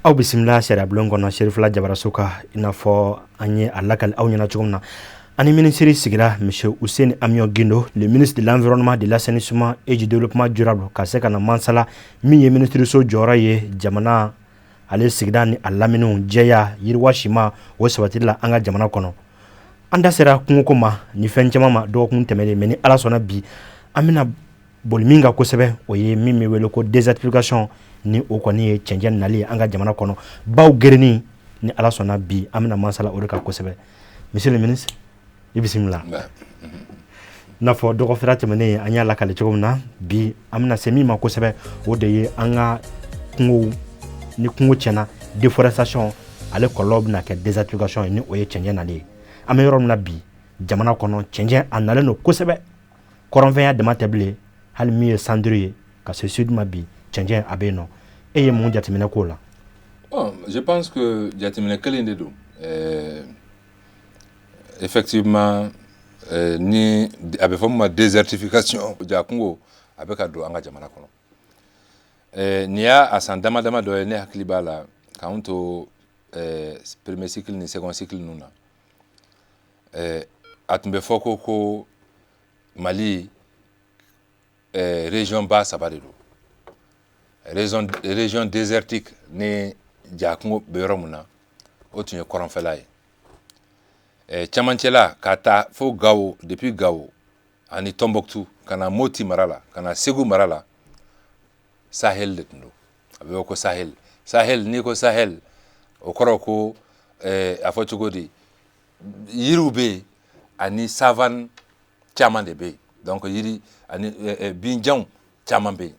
aw bisimila sariya bulon kɔnɔ Serifula Jabaraso ka inafɔ an ye a lakali aw ɲɛna cogo min na ani ministre sigira monsieur Hussein Amion Guindo, le ministre de l'environnement, de l'assainissement et du développement durable, ka se ka na mansala min ye ministre so jɔyɔrɔ ye jamana ale sigida ni a laminiw jɛya yiriwa sima o sabatili la an ka jamana kɔnɔ. An da sera kungoko ma ni fɛn caman ma dɔgɔkun tɛmɛnen mais ni ala sɔnna bi an bɛna boli min ka kosɛbɛ o ye min bɛ wele ko désertification ni o kɔni ye cɛnjɛ nali ye an ka jamana kɔnɔ baw gereni ni ala sɔnna bi an bɛna mansala o de kan kosɛbɛ. Monsieur le ministre i bisimila. N'a fɔ dɔgɔfira tɛmɛnen an y'a lakale cogo min na bi an bɛna se min ma kosɛbɛ o de ye an ka kungo ni kungo tiɲɛna déforestation ale kɔlɔlɔ bɛna kɛ désertification ye ni o ye cɛnjɛ nali ye. An bɛ yɔrɔ min na bi jamana kɔnɔ cɛnjɛ a nalen don kosɛbɛ kɔrɔnfɛnya dama tɛ bilen hali min ye sandiri ye ka se sud ma bi cɛnjɛ a bɛ yen nɔ e ye mun jateminɛ k'o la? Je pense que jateminɛ kelen de don. Effectivement ni a bɛ fɔ min ma désertification ja kungo a bɛ ka don an ka jamana kɔnɔ. Nin y'a a san dama dama dɔ ye ne hakili b'a la k'an to premier cycle ni second cycle ninnu na. A tun bɛ fɔ ko Mali région ba saba de don. Région désertique ni ja kungo bɛ yɔrɔ min na o tun ye kɔrɔnfɛla ye. Camancɛla ka taa fo Gao, depuis Gao ani Tombouctou ka na Moti mara la ka na Segu mara la Sahel de tun don. A bɛ fɔ ko Sahel. Sahel ni ko Sahel o kɔrɔ ko a fɔ cogo di yiriw bɛ yen ani savane caman de bɛ yen. Donc yiri ani binjanw caman bɛ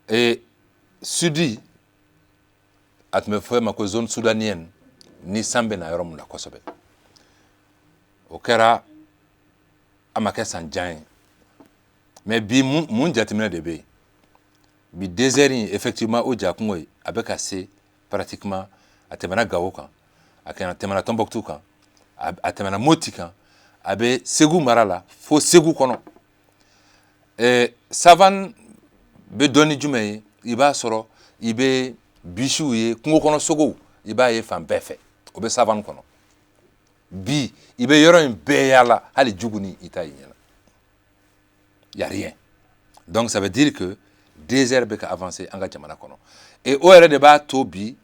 yen. Sudi a tun bɛ fɔ ma ko zone soudanienne ni san bɛ na yɔrɔ min na kosɛbɛ. O kɛra a ma kɛ san jan ye. Mais bi mun jateminɛ de bɛ yen. Bi désert in effectivement o ja kungo ye a bɛ ka se pratiquement a tɛmɛna Gao kan, a tɛmɛna Tombouctou kan, a tɛmɛna Moti kan, a bɛ Segu mara la fo Segu kɔnɔ. Savane bɛ dɔn ni jumɛn ye i b'a sɔrɔ i bɛ bisiw ye kungo kɔnɔ sogow i b'a ye fan bɛɛ fɛ o bɛ savane kɔnɔ. Bi i bɛ yɔrɔ in bɛɛ yaala hali jugu ni i ta ye ɲɛna. Y a rien. Donc ça veut dire que désert bɛ ka avancer an ka jamana kɔnɔ. Et o yɛrɛ de b'a to bi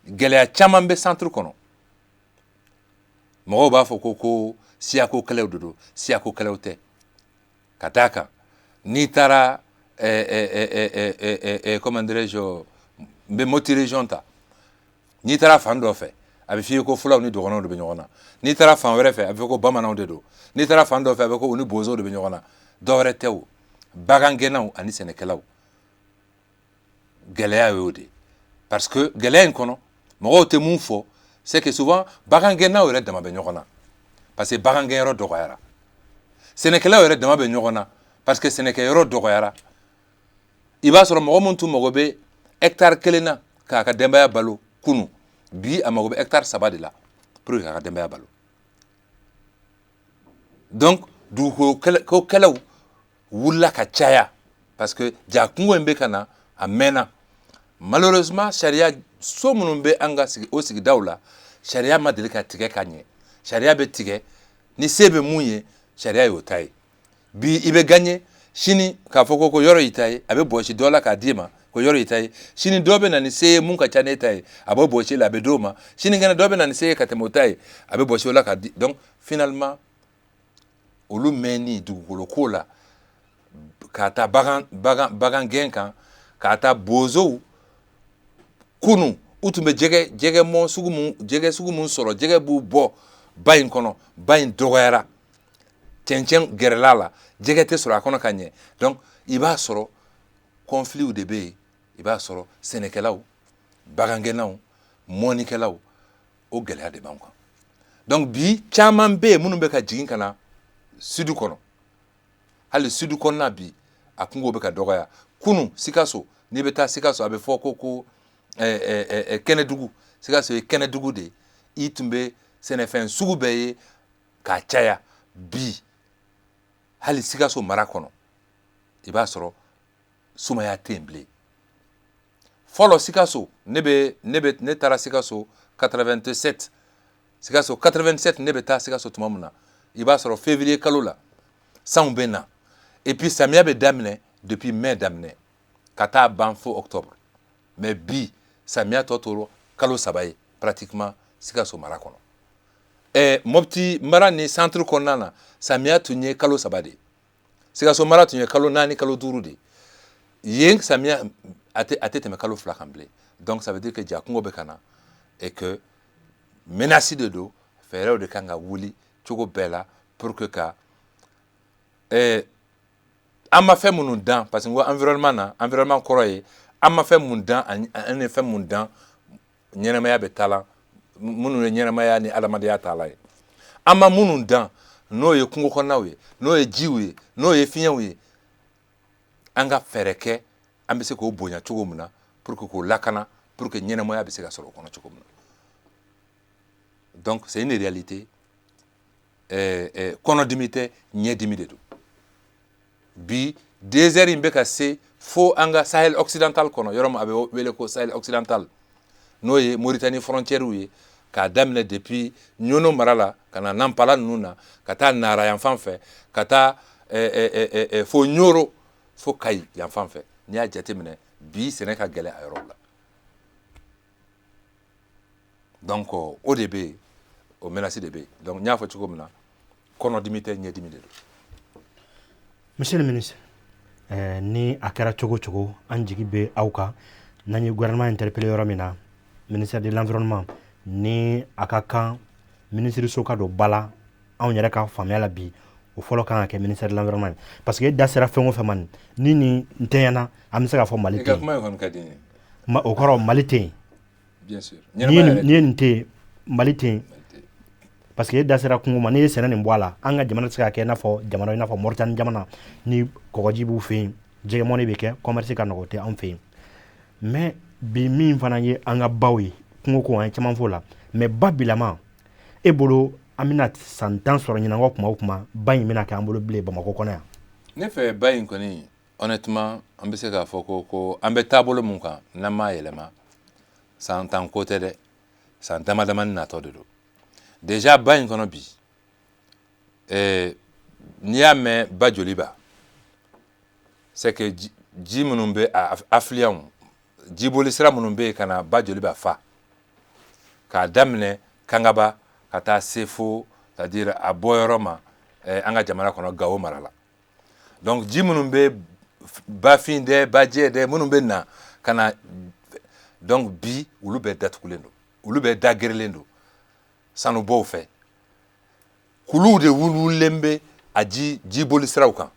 gɛlɛya caman bɛ centre kɔnɔ. Mɔgɔw b'a fɔ ko siyako kɛlɛw de don, siyako kɛlɛw tɛ. Ka d'a kan n'i taara comment dirais-je n bɛ Moti région ta n'i taara fan dɔ fɛ a bɛ f'i ye ko fulaw ni dɔgɔnɔw de bɛ ɲɔgɔn na. N'i taara fan wɛrɛ fɛ a bɛ fɔ ko bamananw de don. N'i taara fan dɔ fɛ a bɛ ko u ni bozow de bɛ ɲɔgɔn na. Dɔ wɛrɛ tɛ o. Bagangɛnnaw ani sɛnɛkɛlaw gɛlɛya y'o de. Parce que gɛlɛya in kɔnɔ mɔgɔw tɛ mun fɔ c'est que souvent bagangɛnnaw yɛrɛ dama bɛ ɲɔgɔn na parce que bagangɛnyɔrɔ dɔgɔyara. Sɛnɛkɛlaw yɛrɛ dama bɛ ɲɔgɔn na parce que sɛnɛkɛyɔrɔ dɔgɔyara. I b'a sɔrɔ mɔgɔ min tun mago bɛ hectare kelen na k'a ka denbaya balo kunu bi a mago bɛ hectare saba de la pour que k'a ka denbaya balo. Donc dugukolo ko kɛlɛw wulila ka caya parce que ja kungo in bɛ ka na a mɛnna. Malheureusement sariya so minnu bɛ an ka o sigidaw la sariya ma deli ka tigɛ ka ɲɛ. Sariya bɛ tigɛ ni se bɛ mun ye sariya y'o ta ye. Bi i bɛ gagner sini k'a fɔ ko yɔrɔ y'i ta ye a bɛ bɔsi dɔ la k'a d'i ma ko yɔrɔ y'i ta ye. Sini dɔ bɛ na ni se ye mun ka ca n'e ta ye a bɛ bɔsi la a bɛ d'o ma. Sini kɛnɛ dɔ bɛ na ni se ye ka tɛmɛ o ta ye a bɛ bɔsi o la k'a di. Donc finalement olu mɛnni dugukolo ko la k'a ta bagan gɛn kan k'a ta bozow kunu u tun bɛ jɛgɛ sugu mun sɔrɔ jɛgɛ b'u bɔ ba in kɔnɔ ba in dɔgɔyara cɛncɛn gɛrɛl'a la jɛgɛ tɛ sɔrɔ a kɔnɔ ka ɲɛ. Donc i b'a sɔrɔ conflits de bɛ yen i b'a sɔrɔ sɛnɛkɛlaw bagangɛnnaw mɔnnikɛlaw o gɛlɛya de b'an kan. Donc bi caman bɛ yen minnu bɛ ka jigin ka na sud kɔnɔ hali sud kɔnɔna bi a kungo bɛ ka dɔgɔya. Kunu Sikaso n'i bɛ taa Sikaso a bɛ fɔ ko kɛnɛdugu Sikaso ye kɛnɛdugu de ye i tun bɛ sɛnɛfɛn sugu bɛɛ ye k'a caya. Bi hali Sikaso mara kɔnɔ i b'a sɔrɔ sumaya tɛ yen bilen. fɔlɔ Sikaso ne taara Sikaso 87 Sikaso 87 ne bɛ taa Sikaso tuma min na i b'a sɔrɔ février kalo la sanw bɛ na et puis samiya bɛ daminɛ depuis mai daminɛ ka taa ban fo octobre mais bi samiya tɔ tora kalo 3 ye pratiquement Sikaso mara kɔnɔ Mopti mara ni centre kɔnɔna na samiya tun ye kalo 3 de Sikaso mara tun ye kalo 4 kalo 5 de yen samiya a tɛ tɛmɛ kalo 2 kan bilen donc ça veut dire que ja kungo bɛ ka na et que menace de do fɛɛrɛw de kan ka wuli cogo bɛɛ la pour que ka an ma fɛn minnu dan parce que n ko environnement kɔrɔ ye an ma fɛn mun dan an ye fɛn mun dan ɲɛnɛmaya bɛ taa la minnu ye ɲɛnɛmaya ni adamadenya taa la ye an ma minnu dan n'o ye kungo kɔnɔnaw ye n'o ye jiw ye n'o ye fiɲɛw ye an ka fɛɛrɛ kɛ an bɛ se k'o bonya cogo min na pour que k'o lakana pour que ɲɛnɛmaya bɛ se ka sɔrɔ o kɔnɔ cogo min na donc c'est une réalité kɔnɔdimi tɛ ɲɛdimi de don bi désert in bɛ ka se fo an ka Sahel occidental kɔnɔ yɔrɔ min a bɛ wele ko Sahel occidental n'o ye Mauritanie frontière ye k'a daminɛ depuis Ɲono mara la ka na Nampala ninnu na ka taa Nara yan fan fɛ ka taa fo Ɲoro fo Kayi yan fan fɛ n'i y'a jateminɛ bi sɛnɛ ka gɛlɛn a yɔrɔw la donc o de bɛ yen o menace de bɛ yen donc n y'a fɔ cogo min na kɔnɔdimi tɛ ɲɛdimi de don. Monsieur le ministre ni a kɛra cogo cogo an jigi bɛ aw kan n'an ye gouvernement interpellé yɔrɔ min na ministère de l'environnement ni a ka kan ministre so ka don ba la anw yɛrɛ ka faamuya la bi o fɔlɔ kan ka kɛ ministère de l'environnement parce que e da sera fɛn o fɛn ma ni nin ntɛɲɛna an bɛ se k'a fɔ Mali tɛ yen o kɔrɔ Mali tɛ yen bien sûr ni ye nin tɛ yen Mali tɛ yen parce que e da sera kungo ma n'i ye sɛnɛ nin bɔ a la an ka jamana tɛ se ka kɛ i n'a fɔ jamana i n'a fɔ Mauritanie jamana ni kɔgɔji b'u fɛ yen jɛgɛmɔni bɛ kɛ commerce ka nɔgɔ tɛ anw fɛ yen mais bi min fana ye an ka baw ye kungo ko an ye caman fɔ la mais ba bilama e bolo an bɛna san 10 sɔrɔ ɲinan kuma o kuma ba in bɛna kɛ an bolo bilen Bamakɔ kɔnɔ yan. Ne fɛ ba in kɔni honnêtement an bɛ se k'a fɔ ko an bɛ taabolo mun kan n'an m'a yɛlɛma san 10 ko tɛ dɛ san dama dama natɔ de don déjà ba in kɔnɔ bi n'i y'a mɛn ba joliba c'est que ji minnu bɛ affluents jiboli sira minnu bɛ yen ka na ba joliba fa k'a daminɛ Kangaba ka taa se fo c'est-à-dire a bɔyɔrɔ ma an ka jamana kɔnɔ Gawo mara la donc ji minnu bɛ Bafin dɛ Bajɛ dɛ minnu bɛ na ka na donc bi olu bɛɛ datugulen don olu bɛɛ dagɛrɛlen don sanubɔw fɛ kuluw de wuluwulilen bɛ a jiboli siraw kan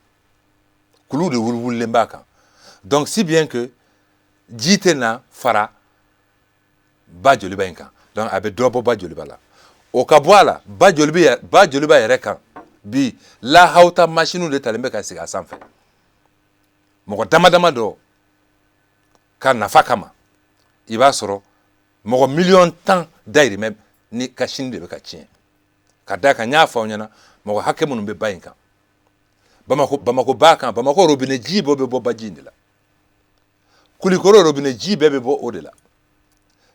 kuluw de wuluwulilen b'a kan donc si bien que ji tɛ na fara ba joliba in kan donc a bɛ dɔ bɔ ba joliba la o ka bɔ a la ba joliba yɛrɛ kan bi lahawuta machine de talen bɛ ka sigi a sanfɛ mɔgɔ dama dama dɔ ka nafa kama i b'a sɔrɔ mɔgɔ miliyɔn 10 dayirimɛ ni ka sini de bɛ ka tiɲɛ ka da kan n y'a fɔ aw ɲɛna mɔgɔ hakɛ minnu bɛ ba in kan Bamako ba kan Bamako robinet ji bɛɛ bɛ bɔ baji in de la Kulikoro robinet ji bɛɛ bɛ bɔ o de la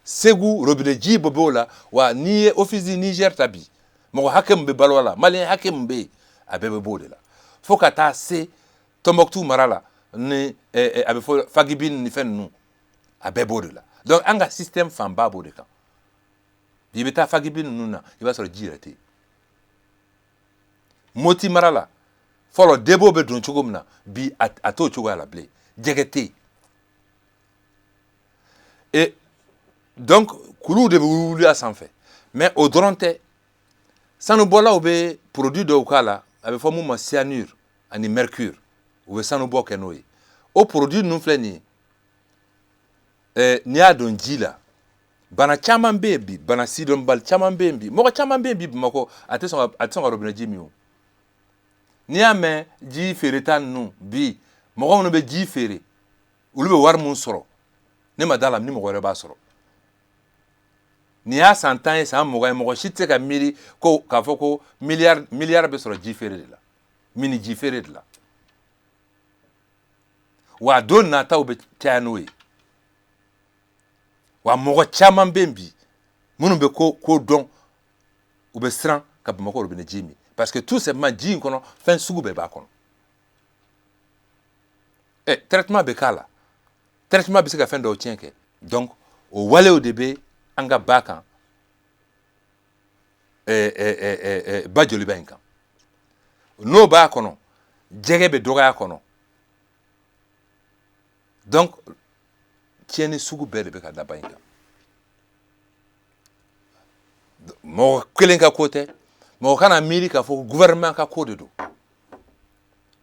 Segu robinet ji bɛɛ bɛ o la wa n'i ye office du Niger ta bi mɔgɔ hakɛ min bɛ balo a la maliyɛn hakɛ min bɛ yen a bɛɛ bɛ bɔ o de la fo ka taa se Tombouctou mara la ni a bɛ fɔ Fagibini ni fɛn ninnu a bɛɛ b'o de la donc an ka système fanba b'o de kan bi i bɛ taa Fagibini ninnu na i b'a sɔrɔ ji yɛrɛ tɛ yen Moti mara la fɔlɔ debo bɛ don cogo min na bi a t'o cogoya la bilen jɛgɛ tɛ yen et donc kuluw de bɛ wuli a sanfɛ mais o dɔrɔn tɛ sanubɔlaw bɛ produit dɔw k'a la a bɛ fɔ mun ma cyanure ani mercure u bɛ sanubɔ kɛ n'o ye o produit ninnu filɛ nin ye n'i y'a don ji la bana caman bɛ yen bi bana sidɔnbali caman bɛ yen bi mɔgɔ caman bɛ yen bi Bamakɔ a tɛ sɔn ka robinet ji min o n'i y'a mɛn ji feereta ninnu bi mɔgɔ minnu bɛ ji feere olu bɛ wari mun sɔrɔ ne ma d'a la ni mɔgɔ wɛrɛ b'a sɔrɔ nin y'a san 10 ye san 20 ye mɔgɔ si tɛ se ka miiri ko k'a fɔ ko miliyari bɛ sɔrɔ ji feere de la mini ji feere de la wa don nataw bɛ caya n'o ye wa mɔgɔ caman bɛ bi minnu bɛ ko dɔn u bɛ siran ka Bamakɔ robinet ji min parce que tout simplement ji in kɔnɔ fɛn sugu bɛɛ b'a kɔnɔ traitement bɛ k'a la traitement bɛ se ka fɛn dɔw tiɲɛ kɛ donc o walew de bɛ an ka ba kan ba joliba in kan n'o b'a kɔnɔ jɛgɛ bɛ dɔgɔya kɔnɔ donc tiɲɛni sugu bɛɛ de bɛ ka da ba in kan mɔgɔ kelen ka ko tɛ mɔgɔ kana miiri k'a fɔ gouvernement ka ko de don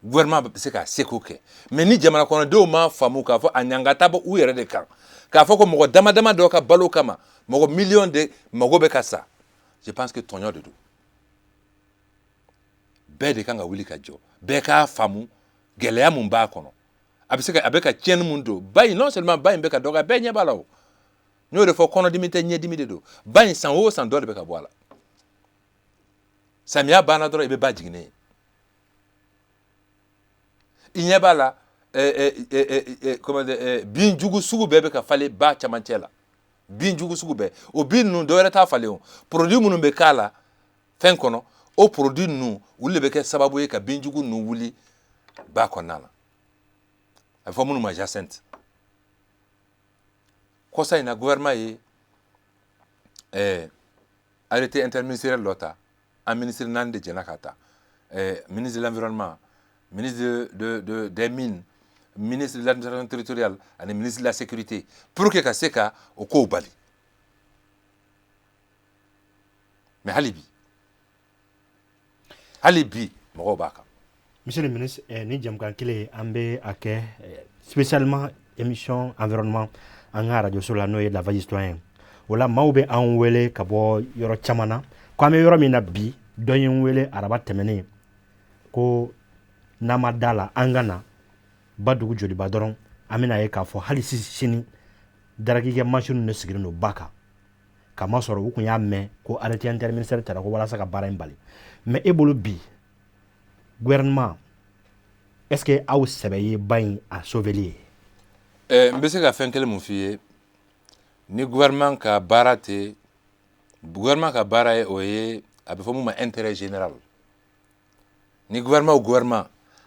gouvernement bɛ se ka seko kɛ mais ni jamana kɔnɔdenw m'a faamu k'a fɔ a ɲangata bɔ u yɛrɛ de kan k'a fɔ ko mɔgɔ dama dama dɔw ka balo kama mɔgɔ million de mago bɛ ka sa je pense que tɔɲɔ de don bɛɛ de kan ka wuli ka jɔ bɛɛ k'a faamu gɛlɛya mun b'a kɔnɔ a bɛ ka tiɲɛni mun don ba in non seulement ba in bɛ ka dɔgɔya bɛɛ ɲɛ b'a la o n y'o de fɔ kɔnɔdimi tɛ ɲɛdimi de don ba in san o san dɔ de bɛ ka bɔ a la samiya banna dɔrɔn i bɛ ba jiginnen i ɲɛ b'a la bin jugu sugu bɛɛ bɛ ka falen ba camancɛ la bin jugu sugu bɛɛ o bin ninnu dɔ wɛrɛ t'a falen o produit minnu bɛ k'a la fɛn kɔnɔ o produit ninnu olu de bɛ kɛ sababu ye ka bin jugu ninnu wuli ba kɔnɔna na a bɛ fɔ minnu ma jacinthe kɔsa in na gouvernement ye arrêté interministériel dɔ ta an ministre 4 de jɛnna ka ta ministre de l'environnement ministre des mines ministre de l'administration territoriale ani ministre de la sécurité pour que ka se ka o kow bali mais hali bi mɔgɔw b'a kan monsieur le ministre ni jɛmukan kelen an bɛ a kɛ spécialement émission environnement an ka radio so la n'o ye la voix du citoyen o la maaw bɛ an wele ka bɔ yɔrɔ caman na ko an bɛ yɔrɔ min na bi dɔ ye n wele araba tɛmɛnen ko n'a ma da la an ka na ba dugu joliba dɔrɔn an bɛna ye k'a fɔ hali sini darakikɛ machine de sigilen don ba kan ka ma sɔrɔ u tun y'a mɛn ko arrêté interministériel tara ko walasa ka baara in bali mais e bolo bi gouvernement est-ce que aw sɛbɛ ye ba in a sauver n bɛ se ka fɛn kelen mun f'i ye ni gouvernement ka baara ye o ye a bɛ fɔ mun ma intérêt général ni gouvernement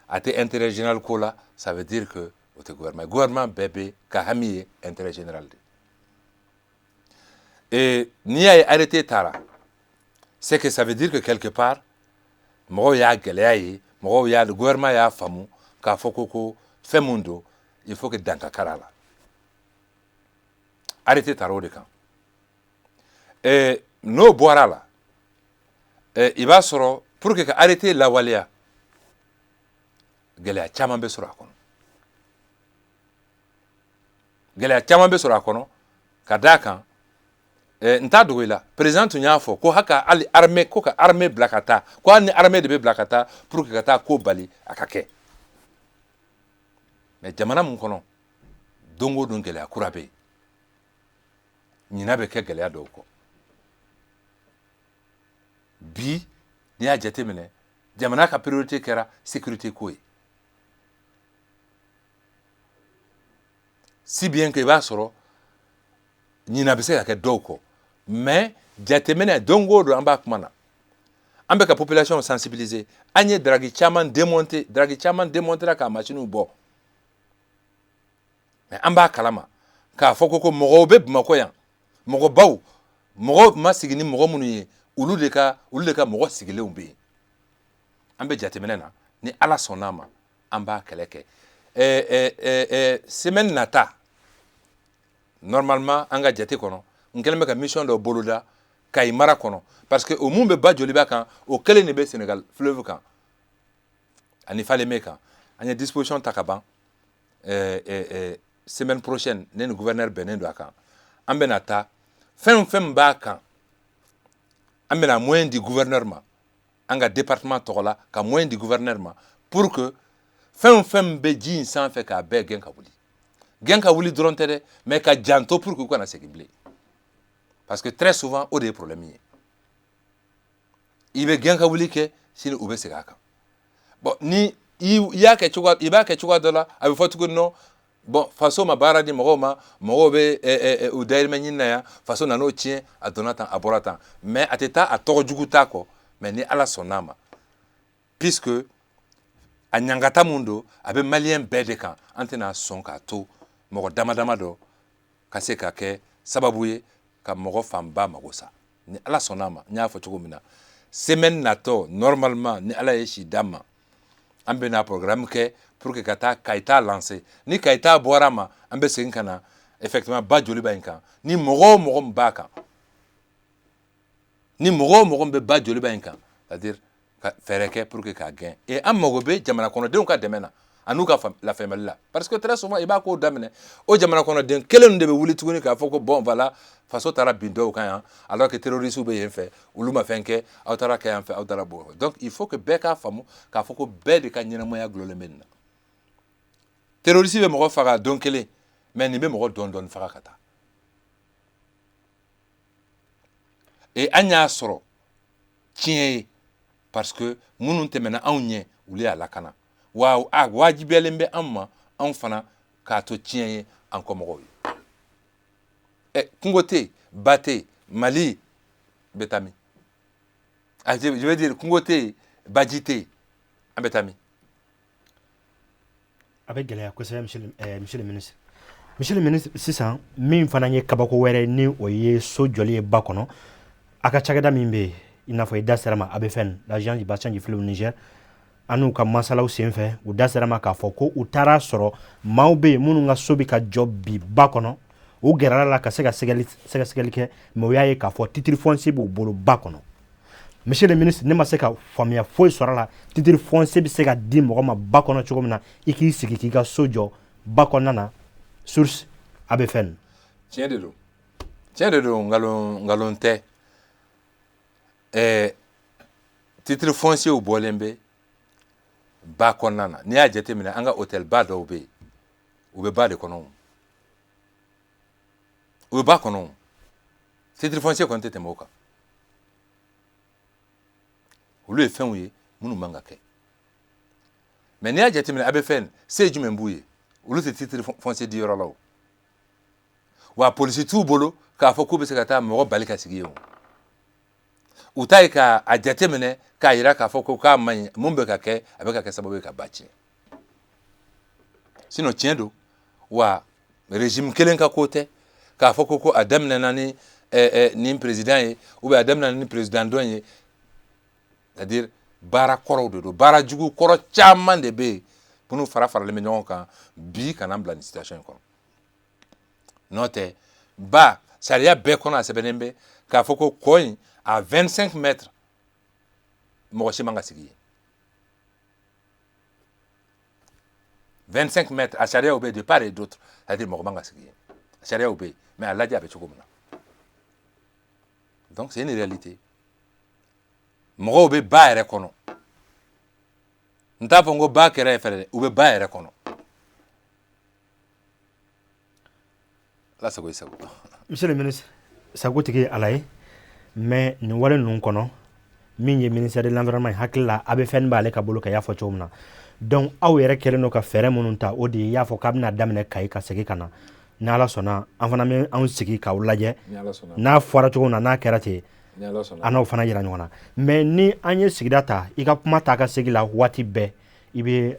a tɛ intérêt général ko la ça veut dire que o tɛ gouvernement bɛɛ bɛ ka hami ye intérêt général de et n'i y'a ye arrêté taara c'est que ça veut dire que quelque part mɔgɔw y'a gɛlɛya ye gouvernement y'a faamu k'a fɔ ko fɛn mun don il faut que danka kara la arrêté taara o de kan n'o bɔra la i b'a sɔrɔ pour que ka arrêté lawaleya gɛlɛya caman bɛ sɔrɔ a kɔnɔ ka d'a kan n t'a dogo i la président tun y'a fɔ ko hali armée ko ka armée bila ka taa ko hali ni armée de bɛ bila ka taa pour que ka taa ko bali a ka kɛ mais jamana mun kɔnɔ don o don gɛlɛya kura bɛ yen ɲinan bɛ kɛ gɛlɛya dɔw kɔ bi n'i y'a jateminɛ jamana ka priorité kɛra sécurité ko ye si bien que i b'a sɔrɔ ɲinan bɛ se ka kɛ dɔw kɔ mais jateminɛ don o don an b'a kuma na an bɛ ka population sensibiliser an ye daragi caman démonter k'a machine bɔ mais an b'a kalama k'a fɔ ko mɔgɔw bɛ Bamakɔ yan mɔgɔ ma sigi ni mɔgɔ minnu ye olu de ka mɔgɔ sigilenw bɛ yen an bɛ jateminɛ na ni Ala sɔnn'a ma an b'a kɛlɛ kɛ semaine nata normalement an ka jate kɔnɔ n kɛlen bɛ ka mission dɔ boloda Kayi mara kɔnɔ parce que o mun bɛ ba joliba kan o kelen de bɛ Sénégal fleuve kan ani Falémé kan an ye disposition ta ka ban semaine prochaine ne ni gouverneur bɛnnen don a kan an bɛna taa fɛn fɛn b'a kan an bɛna moyen di gouverneur ma an ka département tɔgɔ la ka moyen di gouverneur ma pour que fɛn bɛ ji in sanfɛ k'a bɛɛ gɛn ka wuli dɔrɔn tɛ dɛ mais ka janto pour que u kana segin bilen parce que très souvent o de ye problème ye i bɛ gɛn ka wuli kɛ sini u bɛ segin a kan bon ni i b'a kɛ cogoya dɔ la a bɛ fɔ tuguni non bon faso ma baara di mɔgɔw ma mɔgɔw bɛ u dayirimɛ ɲini na yan faso nan'o tiɲɛ a donna tan a bɔra tan mais a tɛ taa a tɔgɔ jugu t'a kɔ mais ni ala sɔnn'a ma puisque a ɲangata mun don a bɛ maliyɛn bɛɛ de kan an tɛna sɔn k'a to mɔgɔ dama dama dɔ ka se ka kɛ sababu ye ka mɔgɔ fanba mago sa ni ala sɔnn'a ma n y'a fɔ cogo min na semaine natɔ normalement ni ala ye si d'an ma an bɛna programme kɛ pour que ka taa kayita lancer ni kayita bɔra ma an bɛ segin ka na effectivement ba joli b'a in kan ni mɔgɔ o mɔgɔ min b'a kan ni mɔgɔ o mɔgɔ min bɛ ba joli b'a in kan c'est à dire ka fɛɛrɛ kɛ pour que k'a gɛn et an mago bɛ jamana kɔnɔdenw ka dɛmɛ na an'u ka lafaamuyali la parce que très souvent i b'a ko daminɛ o jamana kɔnɔden kelen de bɛ wuli tuguni k'a fɔ ko bon voilà faso taara bin dɔw kan yan alors que terroristes bɛ yen fɛ olu ma fɛn kɛ aw taara kɛ yan fɛ aw taara bɔ donc il faut que bɛɛ k'a faamu k'a fɔ ko bɛɛ de ka ɲɛnamaya gulonlen bɛ nin na terroriste bɛ mɔgɔ faga don kelen mais nin bɛ mɔgɔ dɔɔni dɔɔni faga ka taa et an y'a sɔrɔ tiɲɛ ye parce que minnu tɛmɛna anw ɲɛ olu y'a lakana wa a wajibiyalen bɛ an ma anw fana k'a to tiɲɛ ye an kɔmɔgɔw ye kungo tɛ yen ba tɛ yen mali bɛ taa min je veux dire kungo tɛ yen baji tɛ yen an bɛ taa min a bɛ gɛlɛya kosɛbɛ monsieur le ministre sisan min fana ye kabako wɛrɛ ni o ye so jɔli ye ba kɔnɔ a ka cakɛda min bɛ yen i n'a fɔ i da sera ma ABFN l'agence du bassin du fleuve Niger an'u ka masalaw senfɛ u da sera ma k'a fɔ ko u taara sɔrɔ maaw bɛ yen minnu ka so bɛ ka jɔ bi ba kɔnɔ u gɛrɛla la ka se ka sɛgɛsɛgɛli kɛ mais u y'a ye k'a fɔ titre foncier b'u bolo ba kɔnɔ monsieur le ministre ne ma se ka faamuya foyi sɔrɔ a la titre foncier bɛ se ka di mɔgɔ ma ba kɔnɔ cogo min na i k'i sigi k'i ka so jɔ ba kɔnɔna na source ABFN tiɲɛ de don nkalon tɛ titre foncier u bɔlen bɛ ba kɔnɔna na n'i y'a jateminɛ an ka hôtel ba dɔw bɛ yen u bɛ ba de kɔnɔ u bɛ ba kɔnɔ titre foncier kɔni tɛ tɛmɛ o kan olu ye fɛnw ye minnu man ka kɛ mais n'i y'a jateminɛ ABFN se jumɛn b'u ye olu tɛ titre foncier di yɔrɔ la o wa polisi t'u bolo k'a fɔ k'u bɛ se ka taa mɔgɔ bali ka sigi yen o u t'a ye k'a jateminɛ k'a jira k'a fɔ ko k'a man ɲi mun bɛ ka kɛ a bɛ ka kɛ sababu ye ka ba tiɲɛ sinon tiɲɛ don wa régime kelen ka ko tɛ k'a fɔ ko a daminɛna ni nin président ye ou bien a daminɛna ni président dɔn ye c'est-à-dire baara kɔrɔw de don baara jugu kɔrɔ caman de bɛ yen minnu faralen bɛ ɲɔgɔn kan bi kana bila nin situation in kɔnɔ n'o tɛ ba sariya bɛɛ kɔnɔ a sɛbɛnnen bɛ k'a fɔ ko kɔ in à 25 mètres mɔgɔ si man ka sigi yen 25 mètres a sariyaw bɛ yen de part et d'autre c'est-à-dire mɔgɔ man ka sigi yen a sariyaw bɛ yen mais a lajɛ a bɛ cogo min na donc c'est une réalité mɔgɔw bɛ ba yɛrɛ kɔnɔ n t'a fɔ n ko ba kɛra ye fɛnɛ dɛ u bɛ ba yɛrɛ kɔnɔ lasago i sago monsieur le ministre sagotigi ala ye mais nin wale ninnu kɔnɔ min ye ministère de l'environnement ye hakili la ABFN b'ale ka bolo ka y'a fɔ cogo min na donc aw yɛrɛ kɛlen don ka fɛɛrɛ minnu ta o de ye y'a fɔ k'a bɛna daminɛ Kayi ka segin ka na ni ala sɔnna an fana bɛ anw sigi k'aw lajɛ n'a fɔra cogo min na n'a kɛra ten an n'aw fana yira ɲɔgɔn na mais ni an ye sigida ta i ka kuma ta ka segin la waati bɛɛ i bɛ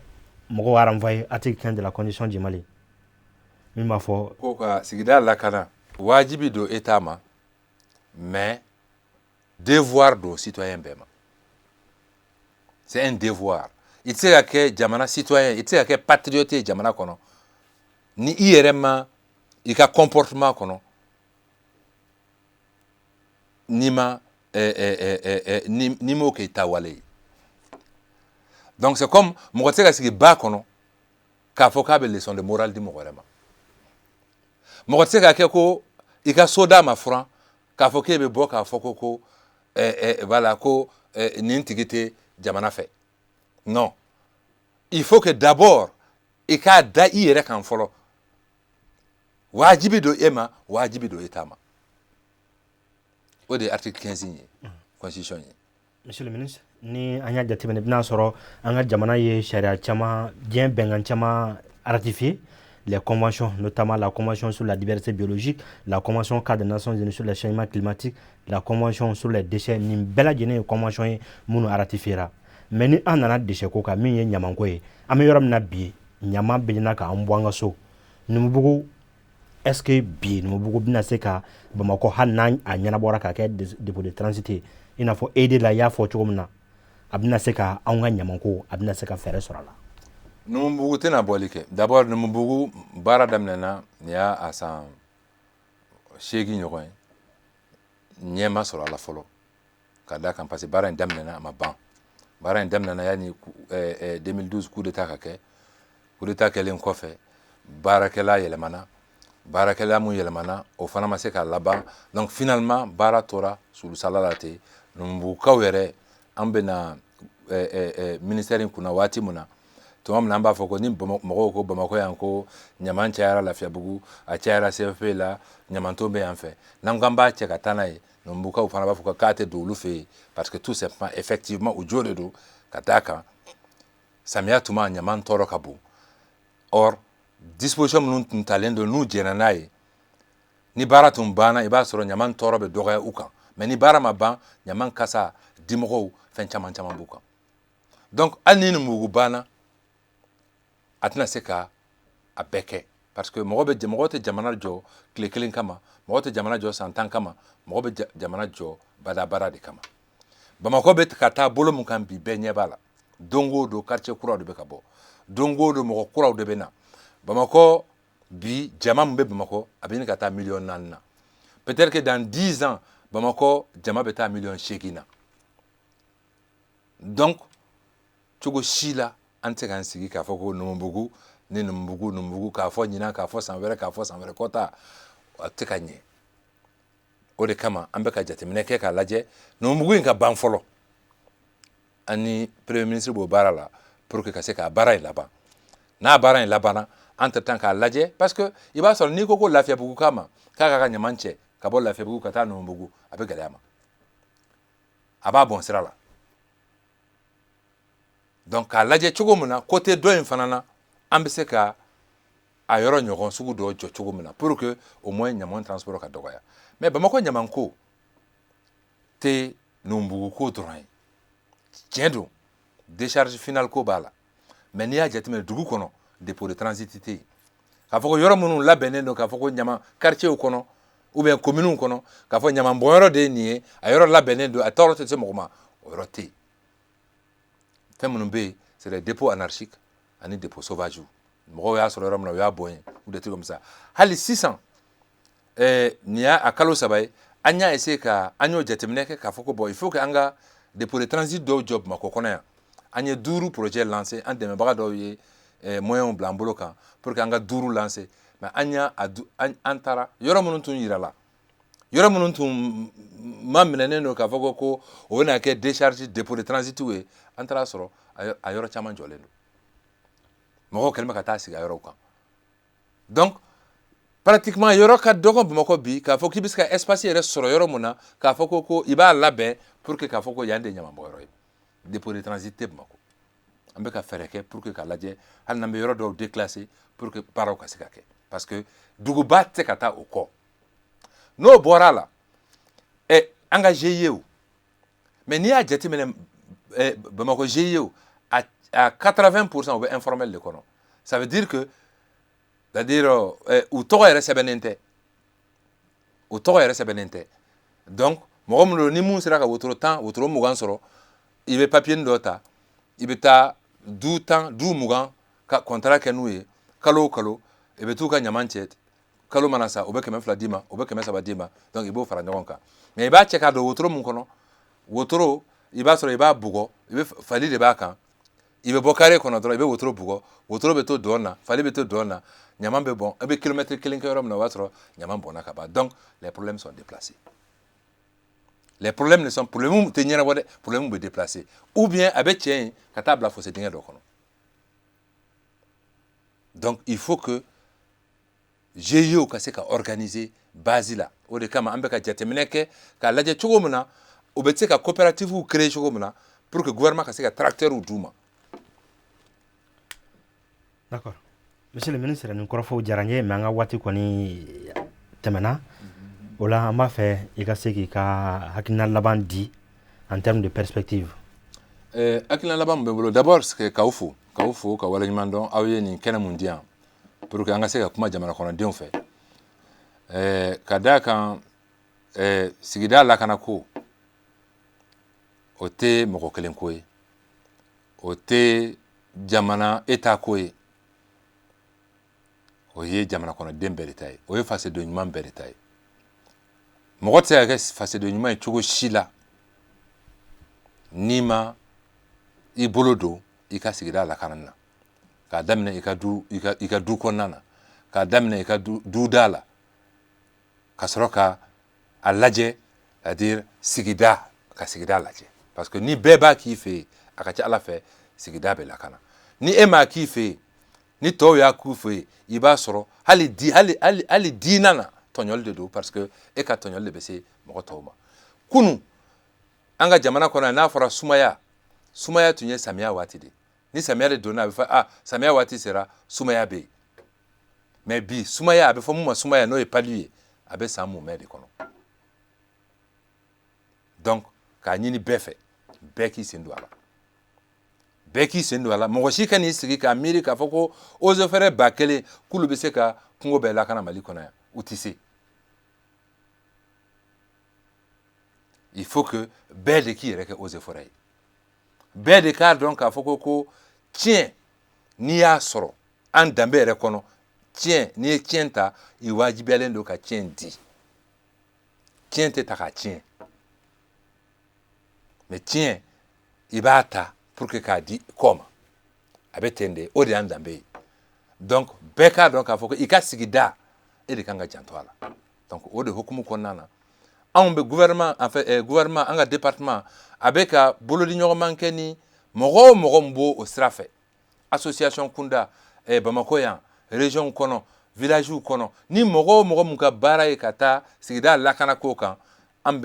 mɔgɔw renvoyer article 15 de la constitution du Mali min b'a fɔ ko ka sigida lakana wajibi don État ma mais devoir don citoyen bɛɛ ma c'est un devoir i tɛ se ka kɛ jamana citoyen i tɛ se ka kɛ patriote ye jamana kɔnɔ ni i yɛrɛ ma i ka comportement kɔnɔ ni ma ni m'o kɛ i ta wale ye donc c'est comme mɔgɔ tɛ se ka sigi ba kɔnɔ k'a fɔ k'a bɛ leçon de morale di mɔgɔ wɛrɛ ma mɔgɔ tɛ se ka kɛ ko i ka so d'a ma furan k'a fɔ k'e bɛ bɔ k'a fɔ ko voilà ko nin tigi tɛ jamana fɛ non il faut que d'abord i k'a da i yɛrɛ kan fɔlɔ wajibi don e ma wajibi don État ma o de ye article 15 ye constitution ye monsieur le ministre ni an y'a jateminɛ i bɛna sɔrɔ an ka jamana ye sariya caman diɲɛ bɛnkan caman ratifié les conventions, notamment la convention sur la diversité biologique, la convention cadre des Nations Unies sur le changement climatique, la convention sur les déchets, ni bɛɛ lajɛlen ye convention ye minnu ratifiera. Mais ni an nana déchet ko kan min ye ɲamanko ye, an bɛ yɔrɔ min na bi ɲaman bɛna k'an bɔ an ka so. Numubugu est-ce que bi Numubugu bɛna se ka Bamakɔ hali n'a ɲɛnabɔra ka kɛ dépôt de transit ye i n'a fɔ ED la i y'a fɔ cogo min na a bɛna se ka anw ka ɲamanko a bɛna se ka fɛɛrɛ sɔrɔ a la. Numubugu tɛna bɔli kɛ. D'abord Numubugu baara daminɛna nin y'a a san 8 ɲɔgɔn ye. Ɲɛ ma sɔrɔ a la fɔlɔ ka d'a kan parce que baara in daminɛna a ma ban. Baara in daminɛna yani 2012 coup d'état ka kɛ. Coup d'état kɛlen kɔfɛ baarakɛla yɛlɛmana. Baarakɛla mun yɛlɛmana o fana ma se ka laban. Donc finalement baara tora sulusala la ten. Numubugukaw yɛrɛ an bɛna ministère in kunna waati mun na tuma min na an b'a fɔ ko ni mɔgɔw ko Bamakɔ yan ko ɲaman cayara Lafiyabugu a cayara CFP la ɲamanton bɛ yan fɛ n'an k'an b'a cɛ ka taa n'a ye Numubugukaw fana b'a fɔ ko k'a tɛ don olu fɛ yen parce que tout simplement effectivement u jo de don ka d'a kan samiya tuma ɲaman tɔɔrɔ ka bon or disposition minnu tun talen don n'u jɛnna n'a ye ni baara tun banna i b'a sɔrɔ ɲaman tɔɔrɔ bɛ dɔgɔya u kan mais ni baara ma ban ɲaman kasa dimɔgɔw fɛn caman caman b'u kan donc hali ni Numubugu banna a tɛna se ka a bɛɛ kɛ parce que mɔgɔ tɛ jamana jɔ tile kelen kama mɔgɔ tɛ jamana jɔ san 10 kama mɔgɔ bɛ jamana jɔ badabada de kama Bamakɔ bɛ ka taa bolo mun kan bi bɛɛ ɲɛ b'a la don o don quartier kuraw de bɛ ka bɔ don o don mɔgɔ kuraw de bɛ na Bamakɔ bi jama mun bɛ Bamakɔ a bɛ ɲini ka taa 4 millions na peut-être que dans 10 ans Bamakɔ jama bɛ taa 8 millions na donc cogo si la an tɛ k'an sigi k'a fɔ ko Numubugu ni Numubugu k'a fɔ ɲinan k'a fɔ san wɛrɛ kɔta a tɛ ka ɲɛ o de kama an bɛ ka jateminɛ kɛ k'a lajɛ Numubugu in ka ban fɔlɔ an ni premier ministre b'o baara la pour que ka se k'a baara in laban n'a baara in labanna entre temps k'a lajɛ parce que i b'a sɔrɔ n'i ko ko Lafiyabugu kama k'a ka ɲaman cɛ ka bɔ Lafiyabugu ka taa Numubugu a bɛ gɛlɛya ma a b'a bɔn sira la donc k'a lajɛ cogo min na côté dɔ in fana na an bɛ se ka a yɔrɔ ɲɔgɔn sugu dɔ jɔ cogo min na pour que au moins ɲaman transport ka dɔgɔya mais Bamakɔ ɲamanko tɛ Numubugu ko dɔrɔn ye tiɲɛ don décharge finale ko b'a la mais n'i y'a jateminɛ dugu kɔnɔ dépôt de transit tɛ yen k'a fɔ ko yɔrɔ minnu labɛnnen don k'a fɔ ko ɲaman quartier kɔnɔ ou bien commune kɔnɔ k'a fɔ ɲaman bɔnyɔrɔ de ye nin ye a yɔrɔ labɛnnen don a tɔɔrɔ tɛ se mɔgɔ ma o yɔrɔ tɛ yen fɛn minnu bɛ yen c'est des dépôts anarchiques ani dépôts sauvages mɔgɔw y'a sɔrɔ yɔrɔ min na u y'a bɔn yen ou des trucs comme ça hali sisan nin y'a kalo 3 ye an y'a essayer ka an y'o jateminɛ kɛ k'a fɔ ko bon il faut que an ka dépôt de transit dɔw jɔ Bamakɔ kɔnɔ yan an ye 5 projet lancé an dɛmɛbaga dɔw ye moyens bila an bolo kan pour que an ka 5 lancé mais an taara yɔrɔ minnu tun yirala yɔrɔ minnu tun ma minɛnen don k'a fɔ ko o bɛna kɛ décharge dépôt de transit ye an taara sɔrɔ a yɔrɔ caman jɔlen don mɔgɔw kɛlen bɛ ka taa sigi a yɔrɔw kan donc pratiquement yɔrɔ ka dɔgɔ Bamakɔ bi k'a fɔ k'i bɛ se ka espace yɛrɛ sɔrɔ yɔrɔ mun na k'a fɔ ko i b'a labɛn pour que k'a fɔ ko yan de ɲaman bɔyɔrɔ ye dépôt de transit tɛ Bamakɔ an bɛ ka fɛɛrɛ kɛ pour que k'a lajɛ hali n'an bɛ yɔrɔ dɔw déclasser pour que baaraw ka se ka kɛ parce que duguba tɛ ka taa o kɔ n'o bɔra la an ka GIE mais n'i y'a jateminɛ Bamakɔ GIE à 80% u bɛ informel de kɔnɔ ça veut dire que c'est-à-dire u tɔgɔ yɛrɛ sɛbɛnnen tɛ donc mɔgɔ minnu ni mun sera ka wotoro 10 wotoro 20 sɔrɔ i bɛ papier dɔ ta i bɛ taa du 20 ka contrat kɛ n'u ye kalo o kalo i bɛ t'u ka ɲaman cɛ kalo mana sa u bɛ 200 d'i ma u bɛ 300 d'i ma donc i b'o fara ɲɔgɔn kan mais i b'a cɛ k'a don wotoro mun kɔnɔ wotoro i b'a sɔrɔ i b'a bugɔ i bɛ fali de b'a kan i bɛ bɔ carré kɔnɔ dɔrɔn i bɛ wotoro bugɔ wotoro bɛ to dɔn na fali bɛ to dɔn na ɲaman bɛ bɔn i bɛ kilomètre 1 kɛ yɔrɔ min na o b'a sɔrɔ ɲaman bɔnna ka ban donc les problèmes sont déplacés les problèmes ne sont problèmes tɛ ɲɛnabɔ dɛ problèmes bɛ déplacer ou bien a bɛ cɛ yen ka taa bila fossé dingɛ dɔ kɔnɔ donc il faut que GIE ka se ka organiser base la o de kama an bɛ ka jateminɛ kɛ k'a lajɛ cogo min na o bɛ se ka coopérative créer cogo min na pour que gouvernement ka se ka tracteur d'u ma. D'accord. Monsieur le ministre, ni kɔrɔfɔw diyara n ye mais an ka waati kɔni tɛmɛna o la an b'a fɛ i ka se k'i ka hakilina laban di en termes de perspective. Hakilina laban min bɛ n bolo d'abord k'aw fo ka waleɲuman dɔn aw ye nin kɛnɛ mun di yan pour que an ka se ka kuma jamana kɔnɔdenw fɛ ka d'a kan sigida lakana ko o tɛ mɔgɔ kelen ko ye o tɛ jamana État ko ye o ye jamana kɔnɔden bɛɛ de ta ye o ye fasoden ɲuman bɛɛ de ta ye mɔgɔ tɛ se ka kɛ fasoden ɲuman ye cogo si la n'i ma i bolo don i ka sigida lakana na k'a daminɛ i ka du kɔnɔna na k'a daminɛ i ka duda la ka sɔrɔ ka a lajɛ c'est-à-dire sigida ka sigida lajɛ parce que ni bɛɛ b'a k'i fɛ yen a ka ca Ala fɛ sigida bɛ lakana ni e m'a k'i fɛ yen ni tɔw y'a k'u fɛ yen i b'a sɔrɔ hali diinɛ na tɔɲɔli de don parce que e ka tɔɲɔli de bɛ se mɔgɔ tɔw ma kunun an ka jamana kɔnɔ n'a fɔra sumaya tun ye samiya waati de ni samiya de donna a bɛ fɔ samiya waati sera sumaya bɛ yen mais bi sumaya a bɛ fɔ mun ma sumaya n'o ye palu ye a bɛ san munmɛ de kɔnɔ donc k'a ɲini bɛɛ fɛ bɛɛ k'i sen don a la mɔgɔ si ka n'i sigi k'a miiri k'a fɔ ko eaux et forêts 1000 k'olu bɛ se ka kungo bɛɛ lakana Mali kɔnɔ yan u tɛ se il faut que bɛɛ de k'i yɛrɛ kɛ eaux et forêts ye bɛɛ de k'a dɔn k'a fɔ ko tiɲɛ n'i y'a sɔrɔ an danbe yɛrɛ kɔnɔ tiɲɛ n'i ye tiɲɛ ta i wajibiyalen don ka tiɲɛ di tiɲɛ tɛ ta ka tiɲɛ mais tiɲɛ i b'a ta pour que k'a di kɔ ma a bɛ ten de o de y'an danbe ye donc bɛɛ k'a dɔn k'a fɔ ko i ka sigida e de kan ka janto a la donc o de hukumu kɔnɔna na anw bɛ gouvernement an ka département a bɛ ka bolodiɲɔgɔnman kɛ ni mɔgɔ o mɔgɔ min b'o sira fɛ association kunda Bamako yan région kɔnɔ village kɔnɔ ni mɔgɔ o mɔgɔ min ka baara ye ka taa sigida lakana ko kan an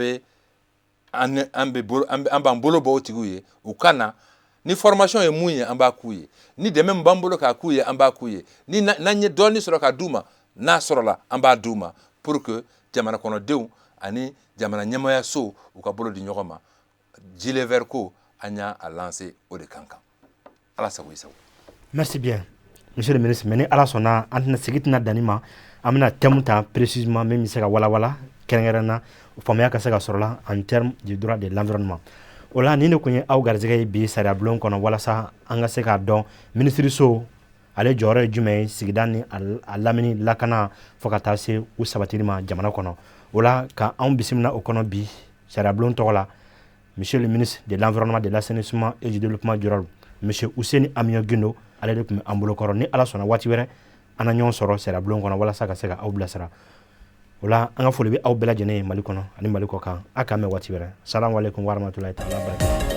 b'an bolo bɔ o tigiw ye u ka na ni formation ye mun ye an b'a k'u ye ni dɛmɛ min b'an bolo k'a k'u ye an b'a k'u ye ni n'an ye dɔɔnin sɔrɔ ka d'u ma n'a sɔrɔla an b'a d'u ma pour que jamana kɔnɔdenw ani jamana ɲɛmaayaso u ka bolo di ɲɔgɔn ma gilet vert ko an y'a lancé o de kan Ala sago i sago. Merci bien monsieur le ministre mais ni Ala sɔnna an tɛna sigi tɛna danni ma an bɛna thème ta précisément min bɛ se ka walawala kɛrɛnkɛrɛnna faamuyaya ka se ka sɔrɔ la en termes du droit de l'environnement o la nin de kun ye aw garisɛgɛ ye bi sariya bulon kɔnɔ walasa an ka se k'a dɔn minisiriso ale jɔyɔrɔ ye jumɛn ye sigida ni a lamini lakana fo ka taa se u sabatili ma jamana kɔnɔ o la ka anw bisimila o kɔnɔ bi sariya bulon tɔgɔ la monsieur le ministre de l'environnement de l'assainissement et du développement durable monsieur Ouseni Amion Guindo ale de tun bɛ an bolokɔrɔ ni Ala sɔnna waati wɛrɛ an na ɲɔgɔn sɔrɔ sariya bulon kɔnɔ walasa ka se ka aw bilasira o la an ka foli bɛ aw bɛɛ lajɛlen ye Mali kɔnɔ ani Mali kɔ kan a k'an mɛn waati wɛrɛ salamu aleykum wa rahmatulahi taala wa barakatuh.